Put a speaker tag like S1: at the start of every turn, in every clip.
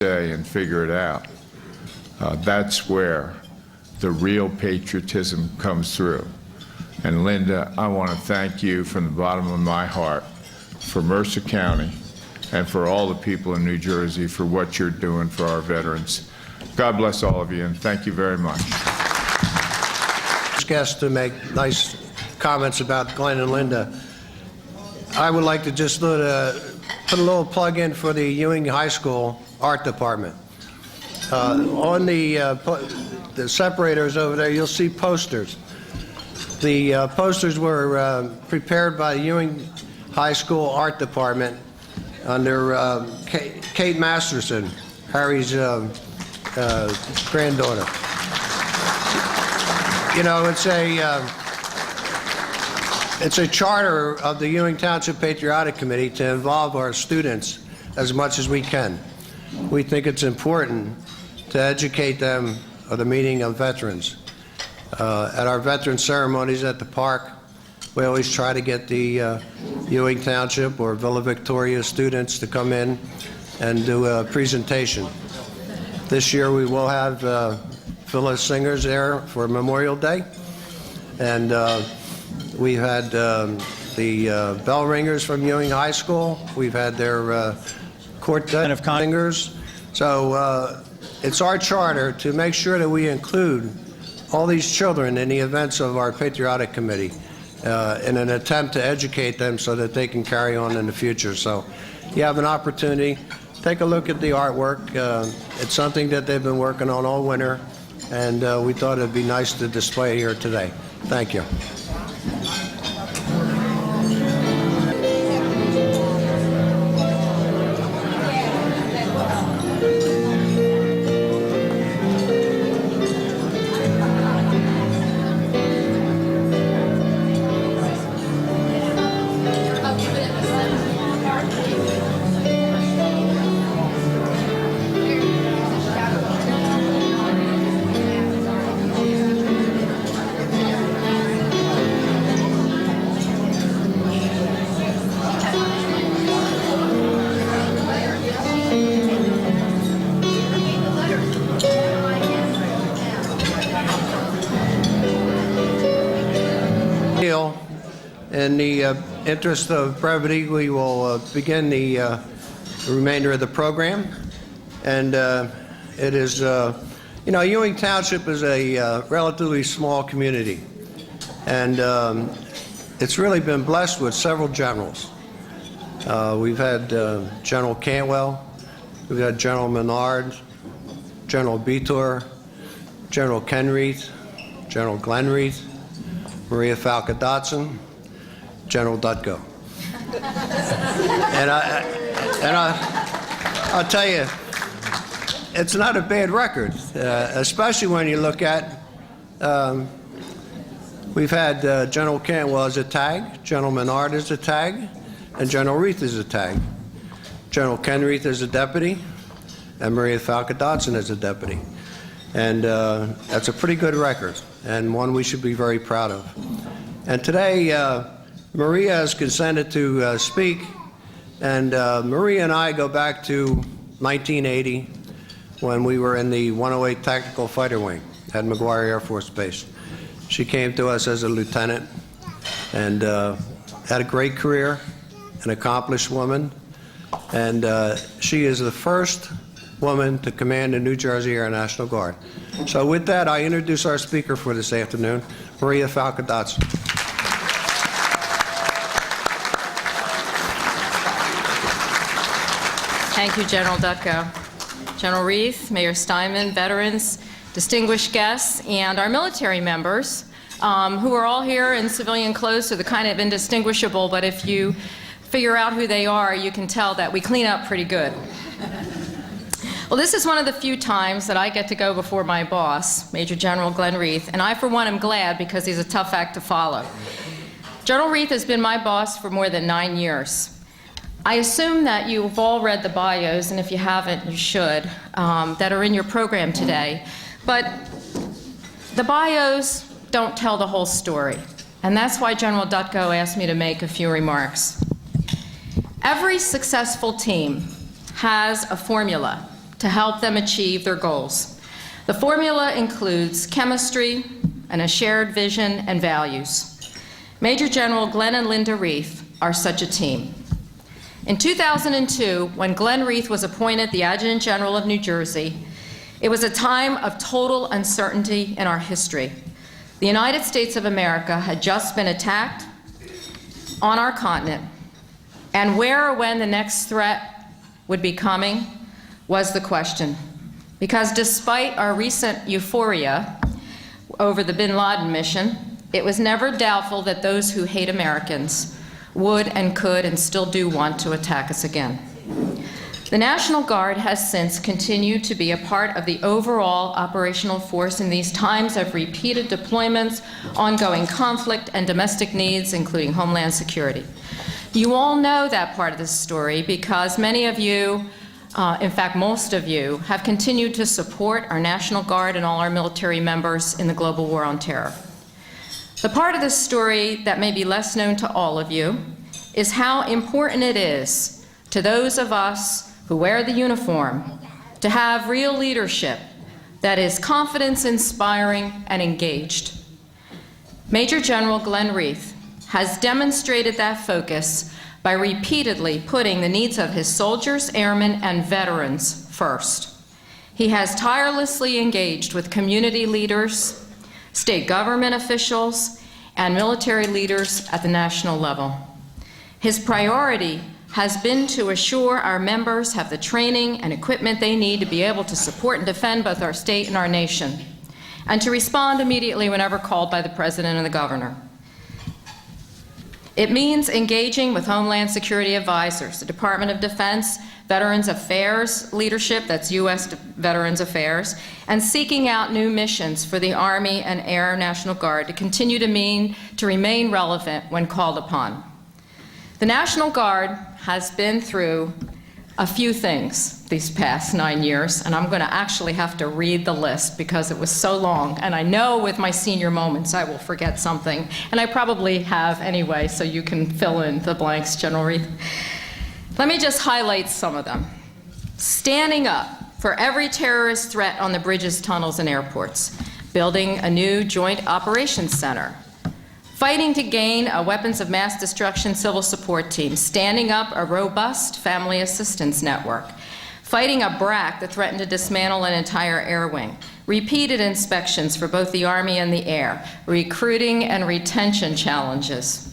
S1: day and figure it out. That's where the real patriotism comes through. And Linda, I want to thank you from the bottom of my heart for Mercer County and for all the people in New Jersey for what you're doing for our veterans. God bless all of you, and thank you very much.
S2: Guests to make nice comments about Glenn and Linda. I would like to just put a little plug in for the Ewing High School art department. On the separators over there, you'll see posters. The posters were prepared by the Ewing High School art department under Kate Masterson, Harry's granddaughter. You know, it's a charter of the Ewing Township Patriotic Committee to involve our students as much as we can. We think it's important to educate them of the meaning of veterans. At our veteran ceremonies at the park, we always try to get the Ewing Township or Villa Victoria students to come in and do a presentation. This year we will have Villa singers there for Memorial Day, and we've had the bell ringers from Ewing High School. We've had their quartet of singers. So it's our charter to make sure that we include all these children in the events of our Patriotic Committee in an attempt to educate them so that they can carry on in the future. So you have an opportunity, take a look at the artwork. It's something that they've been working on all winter, and we thought it'd be nice to display here today. Thank you. In the interest of brevity, we will begin the remainder of the program. And it is, you know, Ewing Township is a relatively small community. And it's really been blessed with several generals. We've had General Cantwell, we've had General Menard, General Betor, General Ken Reith, General Glenn Reith, Maria Falca Dotson, General Dutko. And I'll tell you, it's not a bad record, especially when you look at, we've had General Cantwell as a tag, General Menard as a tag, and General Reith as a tag. General Ken Reith as a deputy, and Maria Falca Dotson as a deputy. And that's a pretty good record, and one we should be very proud of. And today, Maria has consented to speak, and Maria and I go back to 1980 when we were in the 108 Tactical Fighter Wing at McGuire Air Force Base. She came to us as a lieutenant and had a great career, an accomplished woman, and she is the first woman to command the New Jersey Air National Guard. So with that, I introduce our speaker for this afternoon, Maria Falca Dotson.
S3: Thank you, General Dutko. General Reith, Mayor Steinman, veterans, distinguished guests, and our military members, who are all here in civilian clothes, so they're kind of indistinguishable, but if you figure out who they are, you can tell that we clean up pretty good. Well, this is one of the few times that I get to go before my boss, Major General Glenn Reith, and I, for one, am glad because he's a tough act to follow. General Reith has been my boss for more than 9 years. I assume that you've all read the bios, and if you haven't, you should, that are in your program today. But the bios don't tell the whole story, and that's why General Dutko asked me to make a few remarks. Every successful team has a formula to help them achieve their goals. The formula includes chemistry and a shared vision and values. Major General Glenn and Linda Reith are such a team. In 2002, when Glenn Reith was appointed the Adjutant General of New Jersey, it was a time of total uncertainty in our history. The United States of America had just been attacked on our continent, and where or when the next threat would be coming was the question. Because despite our recent euphoria over the bin Laden mission, it was never doubtful that those who hate Americans would and could and still do want to attack us again. The National Guard has since continued to be a part of the overall operational force in these times of repeated deployments, ongoing conflict, and domestic needs, including homeland security. You all know that part of the story because many of you, in fact, most of you, have continued to support our National Guard and all our military members in the global war on terror. The part of the story that may be less known to all of you is how important it is to those of us who wear the uniform to have real leadership that is confidence-inspiring and engaged. Major General Glenn Reith has demonstrated that focus by repeatedly putting the needs of his soldiers, airmen, and veterans first. He has tirelessly engaged with community leaders, state government officials, and military leaders at the national level. His priority has been to assure our members have the training and equipment they need to be able to support and defend both our state and our nation, and to respond immediately whenever called by the President and the Governor. It means engaging with Homeland Security advisors, the Department of Defense, Veterans Affairs leadership, that's U.S. Veterans Affairs, and seeking out new missions for the Army and Air National Guard to continue to remain relevant when called upon. The National Guard has been through a few things these past 9 years, and I'm going to actually have to read the list because it was so long, and I know with my senior moments I will forget something, and I probably have anyway, so you can fill in the blanks, General Reith. Let me just highlight some of them. Standing up for every terrorist threat on the bridges, tunnels, and airports. Building a new Joint Operations Center. Fighting to gain a weapons of mass destruction civil support team. Standing up a robust family assistance network. Fighting a BRAC that threatened to dismantle an entire air wing. Repeated inspections for both the Army and the Air. Recruiting and retention challenges.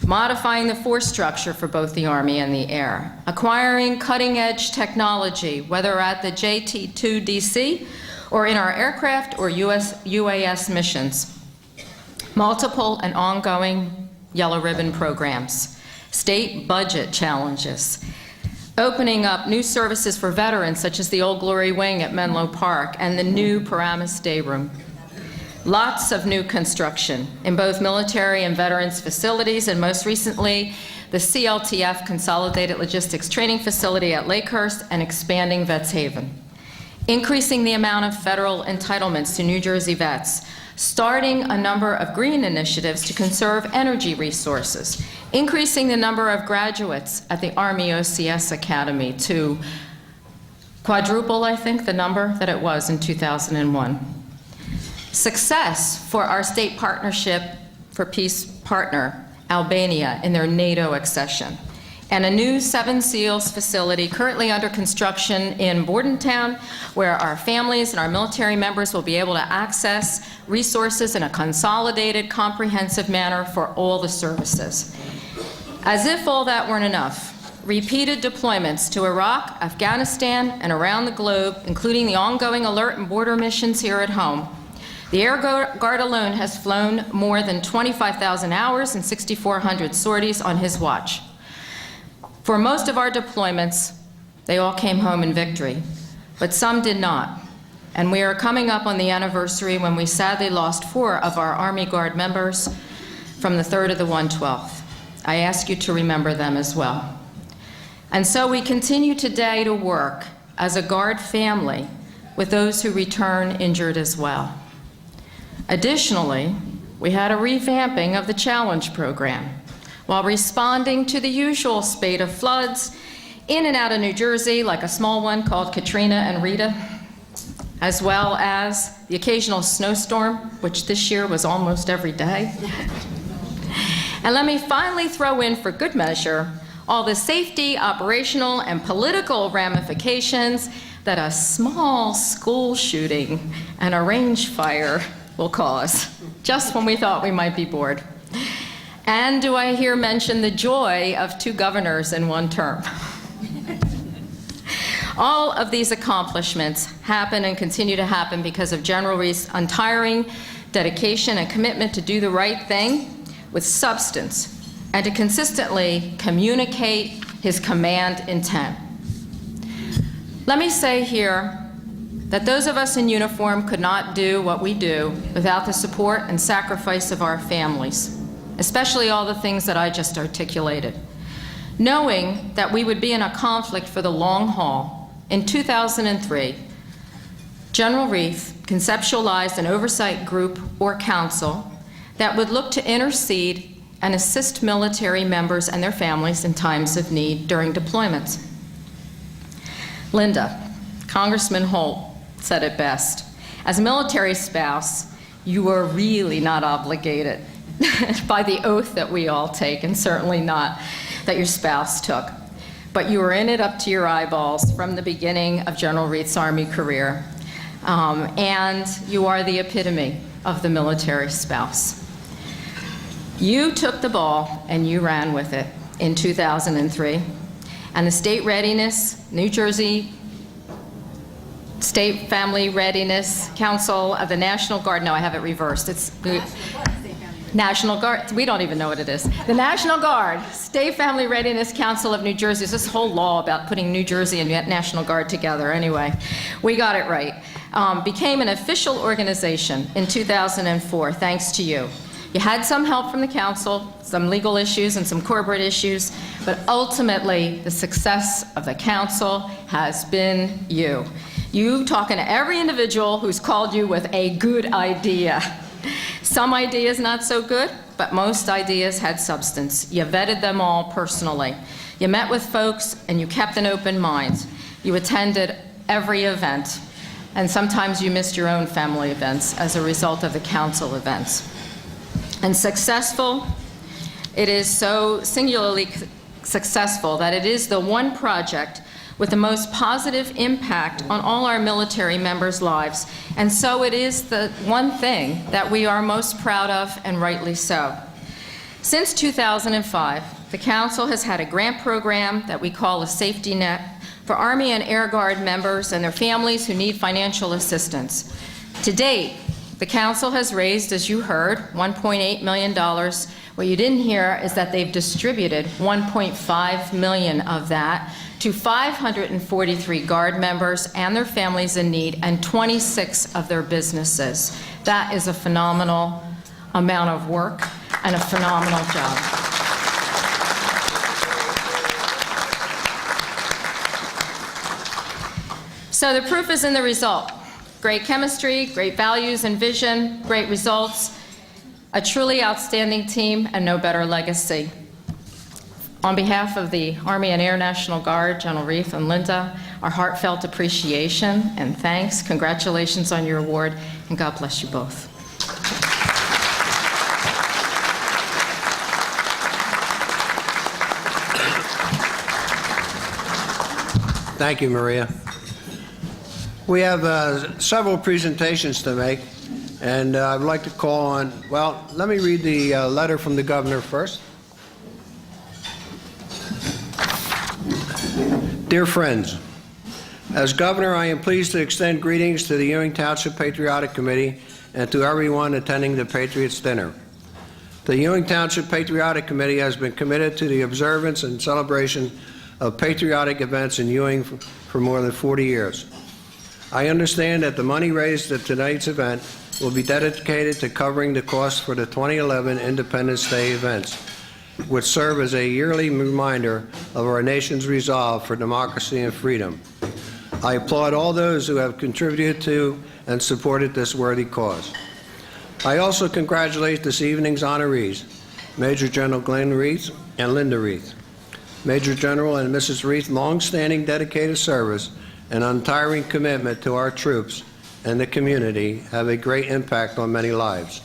S3: Modifying the force structure for both the Army and the Air, acquiring cutting-edge technology, whether at the JT2DC or in our aircraft or UAS missions, multiple and ongoing yellow ribbon programs, state budget challenges, opening up new services for veterans such as the Old Glory Wing at Menlo Park and the new Paramus Day Room. Lots of new construction in both military and veterans facilities, and most recently, the CLTF Consolidated Logistics Training Facility at Lakehurst and expanding Vets Haven. Increasing the amount of federal entitlements to New Jersey vets, starting a number of green initiatives to conserve energy resources, increasing the number of graduates at the Army OCS Academy to quadruple, I think, the number that it was in 2001. Success for our state partnership for peace partner, Albania, in their NATO accession. And a new Seven Seals facility currently under construction in Bordentown, where our families and our military members will be able to access resources in a consolidated, comprehensive manner for all the services. As if all that weren't enough, repeated deployments to Iraq, Afghanistan, and around the globe, including the ongoing alert and border missions here at home. The Air Guard alone has flown more than 25,000 hours and 6,400 sorties on his watch. For most of our deployments, they all came home in victory, but some did not. And we are coming up on the anniversary when we sadly lost 4 of our Army Guard members from the 3rd to the 112th. I ask you to remember them as well. And so we continue today to work as a Guard family with those who return injured as well. Additionally, we had a revamping of the Challenge program while responding to the usual spate of floods in and out of New Jersey, like a small one called Katrina and Rita, as well as the occasional snowstorm, which this year was almost every day. And let me finally throw in, for good measure, all the safety, operational, and political ramifications that a small school shooting and a range fire will cause, just when we thought we might be bored. And do I hear mention the joy of 2 governors in 1 term? All of these accomplishments happen and continue to happen because of General Reith's untiring dedication and commitment to do the right thing with substance and to consistently communicate his command intent. Let me say here that those of us in uniform could not do what we do without the support and sacrifice of our families, especially all the things that I just articulated. Knowing that we would be in a conflict for the long haul, in 2003, General Reith conceptualized an oversight group or council that would look to intercede and assist military members and their families in times of need during deployments. Linda, Congressman Holt said it best. As a military spouse, you are really not obligated by the oath that we all take, and certainly not that your spouse took. But you were in it up to your eyeballs from the beginning of General Reith's Army career. And you are the epitome of the military spouse. You took the ball and you ran with it in 2003. And the State Readiness, New Jersey State Family Readiness Council of the National Guard, no, I have it reversed. It's National Guard, we don't even know what it is. The National Guard, State Family Readiness Council of New Jersey. There's this whole law about putting New Jersey and National Guard together. Anyway, we got it right. Became an official organization in 2004, thanks to you. You had some help from the council, some legal issues and some corporate issues, but ultimately the success of the council has been you. You talking to every individual who's called you with a good idea. Some ideas not so good, but most ideas had substance. You vetted them all personally. You met with folks and you kept an open mind. You attended every event, and sometimes you missed your own family events as a result of the council events. And successful, it is so singularly successful that it is the one project with the most positive impact on all our military members' lives. And so it is the one thing that we are most proud of, and rightly so. Since 2005, the Council has had a grant program that we call a safety net for Army and Air Guard members and their families who need financial assistance. To date, the Council has raised, as you heard, $1.8 million. What you didn't hear is that they've distributed $1.5 million of that to 543 Guard members and their families in need, and 26 of their businesses. That is a phenomenal amount of work and a phenomenal job. So the proof is in the result. Great chemistry, great values and vision, great results, a truly outstanding team, and no better legacy. On behalf of the Army and Air National Guard, General Reith and Linda, our heartfelt appreciation and thanks. Congratulations on your award, and God bless you both.
S2: Thank you, Maria. We have several presentations to make, and I'd like to call on, well, let me read the letter from the governor first. Dear friends, as governor, I am pleased to extend greetings to the Ewing Township Patriotic Committee and to everyone attending the Patriots Dinner. The Ewing Township Patriotic Committee has been committed to the observance and celebration of patriotic events in Ewing for more than 40 years. I understand that the money raised at tonight's event will be dedicated to covering the costs for the 2011 Independence Day events, which serve as a yearly reminder of our nation's resolve for democracy and freedom. I applaud all those who have contributed to and supported this worthy cause. I also congratulate this evening's honorees, Major General Glenn Reith and Linda Reith. Major General and Mrs. Reith's long-standing dedicated service and untiring commitment to our troops and the community have a great impact on many lives.